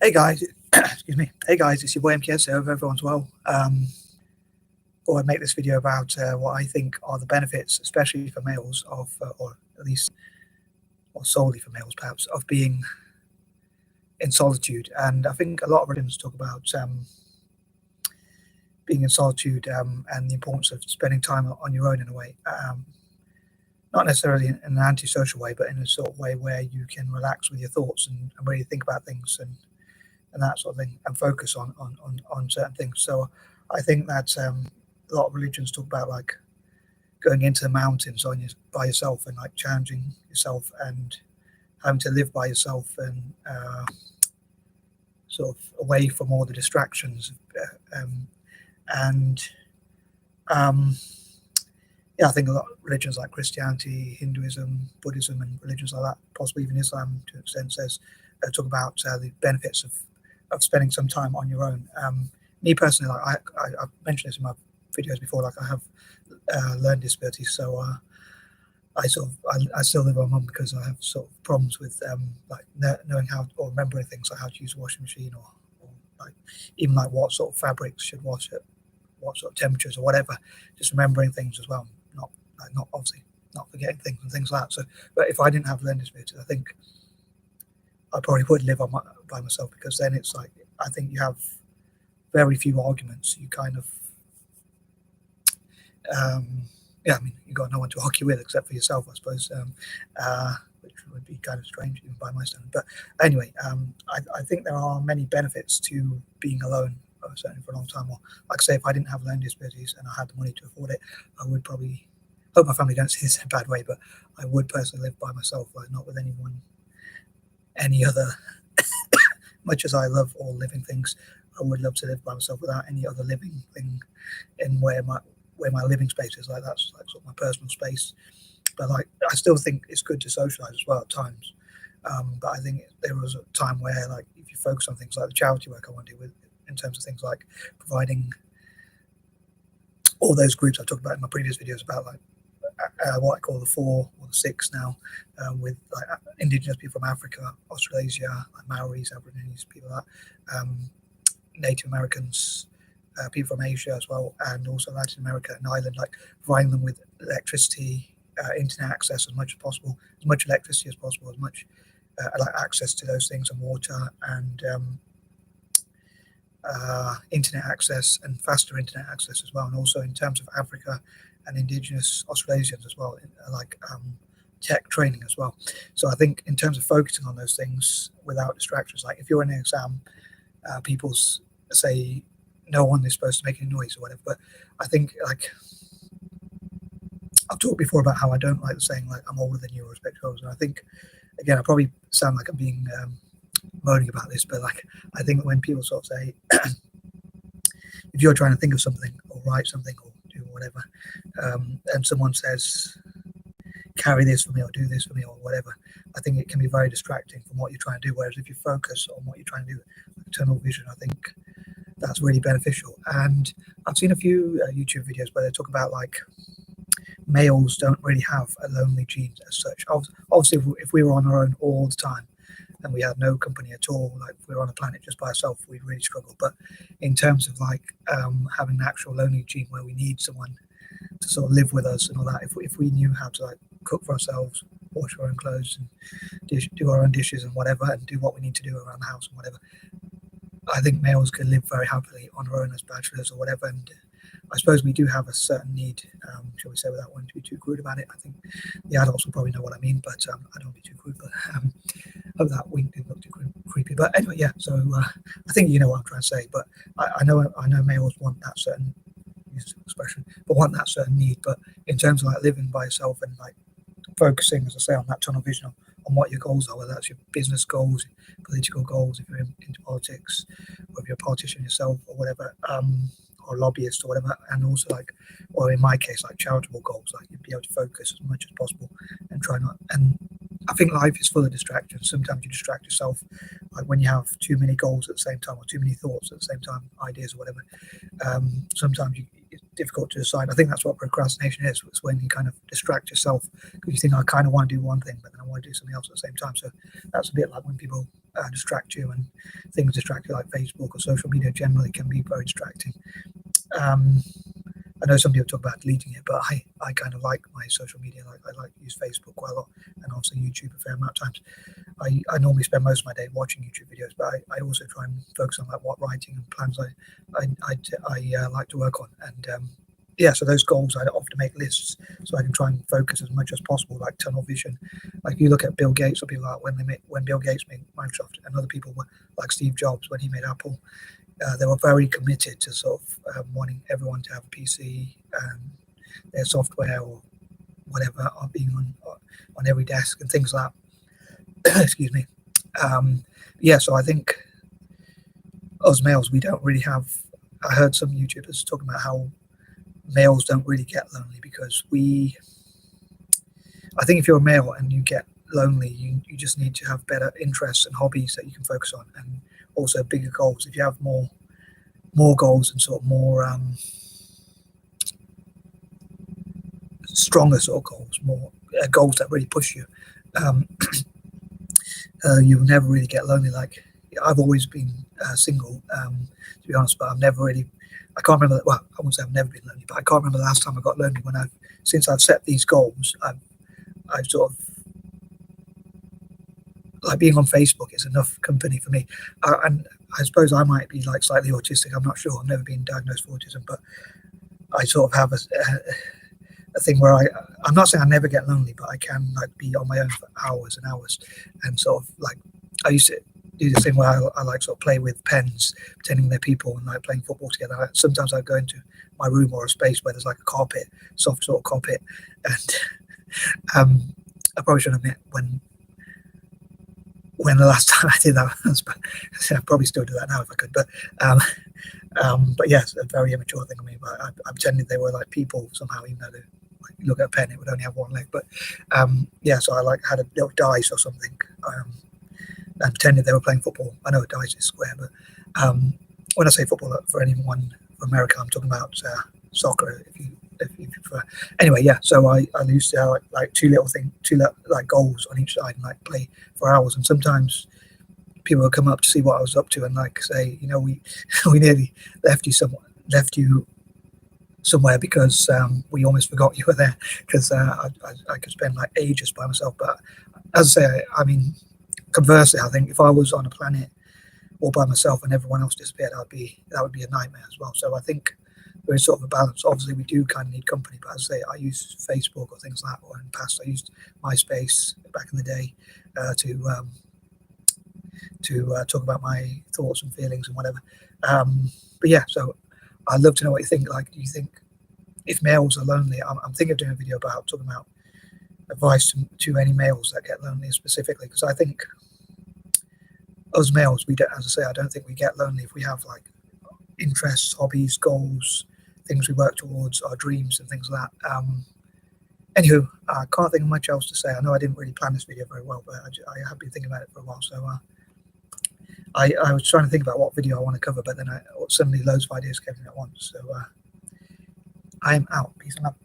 Hey guys, excuse me. Hey guys, it's your boy M.K.S. I hope everyone's well. Thought I'd make this video about what I think are the benefits, especially for males, or at least, or solely for males perhaps, of being in solitude. And I think a lot of religions talk about being in solitude and the importance of spending time on your own in a way. Not necessarily in an antisocial way, but in a sort of way where you can relax with your thoughts and really think about things and that sort of thing, and focus on certain things. So I think that a lot of religions talk about like going into the mountains by yourself and like challenging yourself and having to live by yourself and sort of away from all the distractions. And yeah, I think a lot of religions like Christianity, Hinduism, Buddhism, and religions like that, possibly even Islam to an extent, talk about the benefits of spending some time on your own. Me personally, like I've mentioned this in my videos before, like I have learning disabilities, so I still live with my mum because I have sort of problems with like knowing how or remembering things like how to use a washing machine or like even like what sort of fabrics should wash at what sort of temperatures or whatever, just remembering things as well, not obviously not forgetting things and things like that. So, but if I didn't have learning disabilities, I think I probably would live by myself, because then it's like I think you have very few arguments. You kind of yeah, I mean, you got no one to argue with except for yourself, I suppose, which would be kind of strange even by my standard. But anyway, I think there are many benefits to being alone, certainly for a long time. Or like I say, if I didn't have learning disabilities and I had the money to afford it, I would probably, hope my family don't see this in a bad way, but I would personally live by myself, like not with anyone, any other. Much as I love all living things, I would love to live by myself without any other living thing in where my living space is. Like that's like sort of my personal space. But like I still think it's good to socialize as well at times. But I think there was a time where like if you focus on things like the charity work I want to do with, in terms of things like providing all those groups I talked about in my previous videos about like what I call the 4 or the 6 now, with like indigenous people from Africa, Australasia, like Maoris, Aborigines, people like that, Native Americans, people from Asia as well, and also Latin America and Ireland, like providing them with electricity, internet access as much as possible, as much electricity as possible, as much like access to those things, and water and internet access and faster internet access as well. And also in terms of Africa and indigenous Australasians as well, like tech training as well. So I think in terms of focusing on those things without distractions, like if you're in an exam, people say no one is supposed to make any noise or whatever, but I think like I've talked before about how I don't like the saying like I'm older than you or respect yours, and I think again I probably sound like I'm being moaning about this, but like I think when people sort of say if you're trying to think of something or write something or do whatever, and someone says carry this for me or do this for me or whatever, I think it can be very distracting from what you're trying to do. Whereas if you focus on what you're trying to do, like tunnel vision, I think that's really beneficial. And I've seen a few YouTube videos where they talk about like males don't really have a lonely gene as such. Obviously, if we were on our own all the time and we had no company at all, like if we were on a planet just by ourselves, we'd really struggle. But in terms of like having an actual lonely gene where we need someone to sort of live with us and all that, if we knew how to like cook for ourselves, wash our own clothes, and do our own dishes and whatever, and do what we need to do around the house and whatever, I think males can live very happily on our own as bachelors or whatever. And I suppose we do have a certain need, shall we say, without wanting to be too crude about it. I think the adults will probably know what I mean, but I don't want to be too crude. But hope that wink didn't look too creepy. But anyway, yeah. So I think you know what I'm trying to say. But I know males want that certain expression, but want that certain need. But in terms of like living by yourself and like focusing, as I say, on that tunnel vision on what your goals are, whether that's your business goals, political goals, if you're into politics, or if you're a politician yourself or whatever, or a lobbyist or whatever, and also like, or in my case, like charitable goals, like you'd be able to focus as much as possible and try not. And I think life is full of distractions. Sometimes you distract yourself, like when you have too many goals at the same time or too many thoughts at the same time, ideas or whatever. Sometimes it's difficult to decide. I think that's what procrastination is. It's when you kind of distract yourself because you think I kind of want to do one thing, but then I want to do something else at the same time. So that's a bit like when people distract you, and things distract you like Facebook or social media generally can be very distracting. I know some people talk about deleting it, but I kind of like my social media. Like I like to use Facebook quite a lot, and also YouTube a fair amount of times. I normally spend most of my day watching YouTube videos, but I also try and focus on like what writing and plans I like to work on. And yeah, so those goals I often make lists so I can try and focus as much as possible, like tunnel vision. Like you look at Bill Gates or people like when Bill Gates made Microsoft, and other people were like Steve Jobs when he made Apple. They were very committed to sort of wanting everyone to have a PC, their software or whatever are being on every desk and things like that. Excuse me. Yeah, so I think us males, we don't really have. I heard some YouTubers talking about how males don't really get lonely because I think if you're a male and you get lonely, you just need to have better interests and hobbies that you can focus on, and also bigger goals. If you have more goals and sort of more stronger sort of goals, more goals that really push you, you'll never really get lonely. Like I've always been single, to be honest, but I've never really. I can't remember. Well, I won't say I've never been lonely, but I can't remember the last time I got lonely. Since I've set these goals, I've sort of like being on Facebook is enough company for me. And I suppose I might be like slightly autistic. I'm not sure. I've never been diagnosed for autism, but I sort of have a thing where I'm not saying I never get lonely, but I can like be on my own for hours and hours, and sort of like I used to do this thing where I like sort of play with pens, pretending they're people, and like playing football together. Sometimes I go into my room or a space where there's like a carpet, soft sort of carpet, and I probably should admit when the last time I did that was, but I'd probably still do that now if I could. But yes, a very immature thing of me. But I pretended they were like people somehow, even though they, like, you look at a pen, it would only have one leg. But yeah, so I like had a little dice or something, and pretended they were playing football. I know a dice is square, but when I say football, for anyone from America, I'm talking about soccer. If you prefer. Anyway, yeah. So I used to have like two like goals on each side and like play for hours. And sometimes people would come up to see what I was up to and like say, you know, we nearly left you somewhere because we almost forgot you were there, because I could spend like ages by myself. But as I say, I mean, conversely, I think if I was on a planet all by myself and everyone else disappeared, that would be a nightmare as well. So I think there is sort of a balance. Obviously, we do kind of need company, but as I say, I use Facebook or things like that, or in the past, I used MySpace back in the day to talk about my thoughts and feelings and whatever. But yeah, so I'd love to know what you think. Like, do you think if males are lonely? I'm thinking of doing a video about talking about advice to any males that get lonely specifically, because I think us males, we don't, as I say, I don't think we get lonely if we have like interests, hobbies, goals, things we work towards, our dreams and things like that. Anywho, I can't think of much else to say. I know I didn't really plan this video very well, but I have been thinking about it for a while. So I was trying to think about what video I want to cover, but then suddenly loads of ideas came in at once. So I am out. Peace and love.